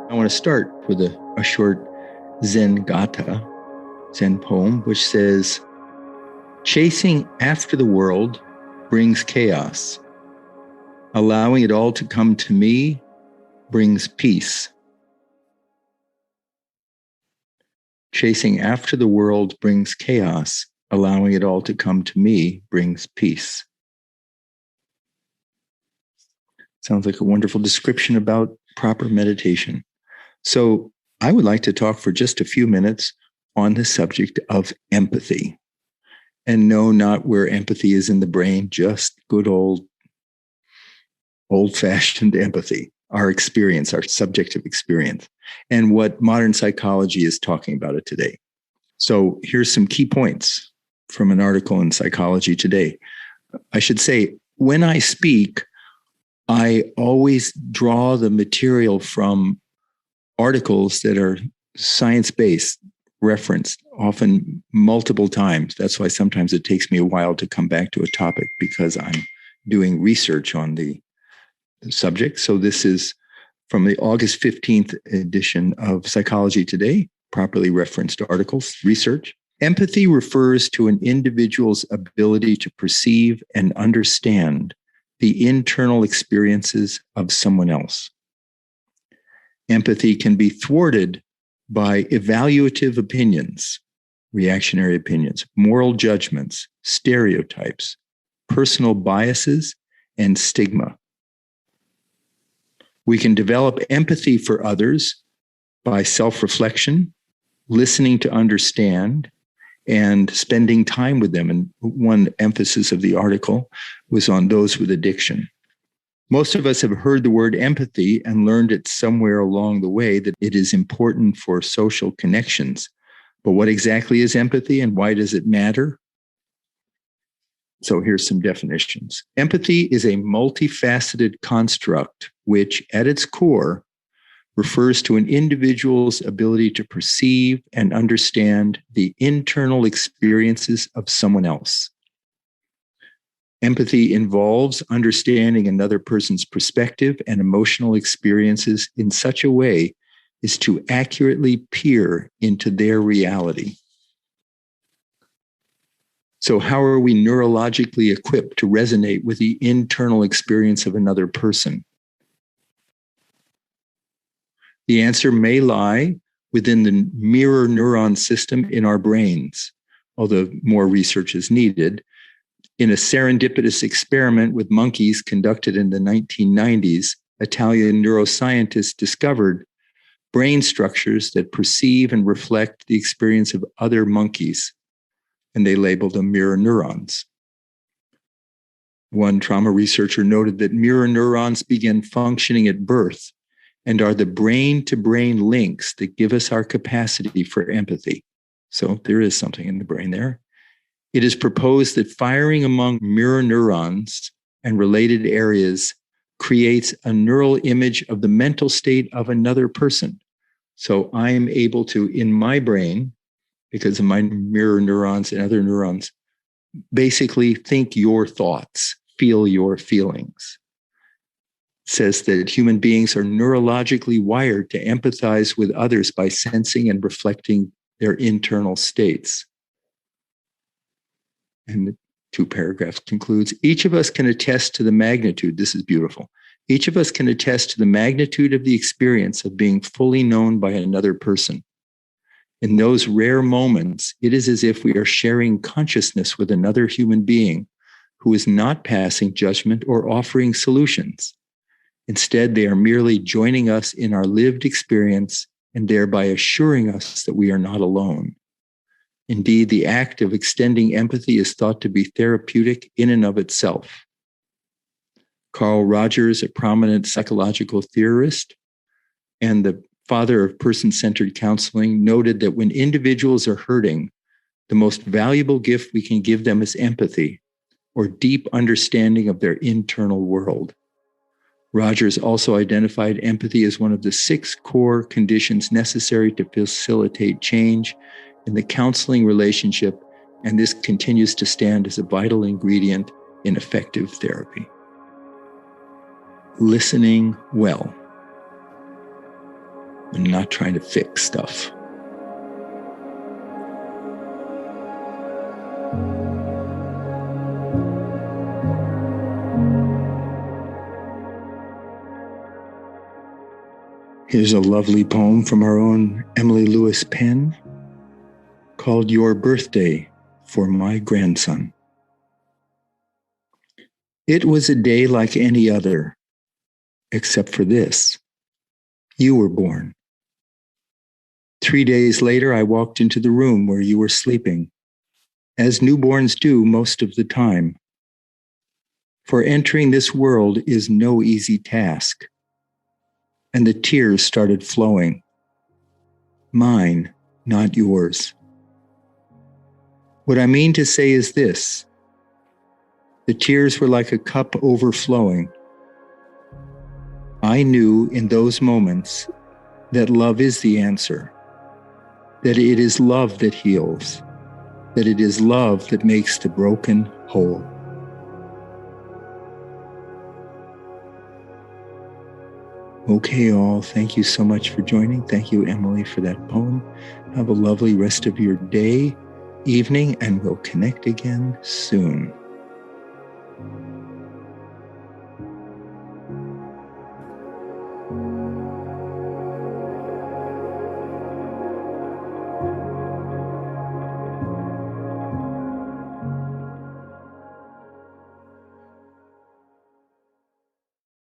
I want to start with a short Zen Gata, Zen poem, which says, "Chasing after the world brings chaos. Allowing it all to come to me brings peace." Chasing after the world brings chaos. Allowing it all to come to me brings peace. Sounds like a wonderful description about proper meditation. So I would like to talk for just a few minutes on the subject of empathy. And no, not where empathy is in the brain, just good old-fashioned empathy, our experience, our subjective experience, and what modern psychology is talking about it today. So here's some key points from an article in Psychology Today. I should say, when I speak, I always draw the material from articles that are science-based, referenced, often multiple times. That's why sometimes it takes me a while to come back to a topic, because I'm doing research on the subject. So this is from the August 15th edition of Psychology Today, properly referenced articles, research. Empathy refers to an individual's ability to perceive and understand the internal experiences of someone else. Empathy can be thwarted by evaluative opinions, reactionary opinions, moral judgments, stereotypes, personal biases, and stigma. We can develop empathy for others by self-reflection, listening to understand, and spending time with them. And one emphasis of the article was on those with addiction. Most of us have heard the word empathy and learned it somewhere along the way that it is important for social connections. But what exactly is empathy and why does it matter? So here's some definitions. Empathy is a multifaceted construct which, at its core, refers to an individual's ability to perceive and understand the internal experiences of someone else. Empathy involves understanding another person's perspective and emotional experiences in such a way as to accurately peer into their reality. So how are we neurologically equipped to resonate with the internal experience of another person? The answer may lie within the mirror neuron system in our brains, although more research is needed. In a serendipitous experiment with monkeys conducted in the 1990s, Italian neuroscientists discovered brain structures that perceive and reflect the experience of other monkeys, and they labeled them mirror neurons. One trauma researcher noted that mirror neurons begin functioning at birth and are the brain-to-brain links that give us our capacity for empathy. So there is something in the brain there. It is proposed that firing among mirror neurons and related areas creates a neural image of the mental state of another person. So I am able to, in my brain, because of my mirror neurons and other neurons, basically think your thoughts, feel your feelings. It says that human beings are neurologically wired to empathize with others by sensing and reflecting their internal states. And the 2 paragraphs concludes, each of us can attest to the magnitude, this is beautiful, each of us can attest to the magnitude of the experience of being fully known by another person. In those rare moments, it is as if we are sharing consciousness with another human being who is not passing judgment or offering solutions. Instead, they are merely joining us in our lived experience and thereby assuring us that we are not alone. Indeed, the act of extending empathy is thought to be therapeutic in and of itself. Carl Rogers, a prominent psychological theorist and the father of person-centered counseling, noted that when individuals are hurting, the most valuable gift we can give them is empathy, or deep understanding of their internal world. Rogers also identified empathy as one of the 6 core conditions necessary to facilitate change in the counseling relationship, and this continues to stand as a vital ingredient in effective therapy. Listening well. and not trying to fix stuff. Here's a lovely poem from our own Emily Lewis Penn called Your Birthday for My Grandson. It was a day like any other, except for this. You were born. 3 days later, I walked into the room where you were sleeping, as newborns do most of the time. For entering this world is no easy task. And the tears started flowing. Mine, not yours. What I mean to say is this. The tears were like a cup overflowing. I knew in those moments that love is the answer, that it is love that heals, that it is love that makes the broken whole. Okay, all, thank you so much for joining. Thank you, Emily, for that poem. Have a lovely rest of your day, evening, and we'll connect again soon.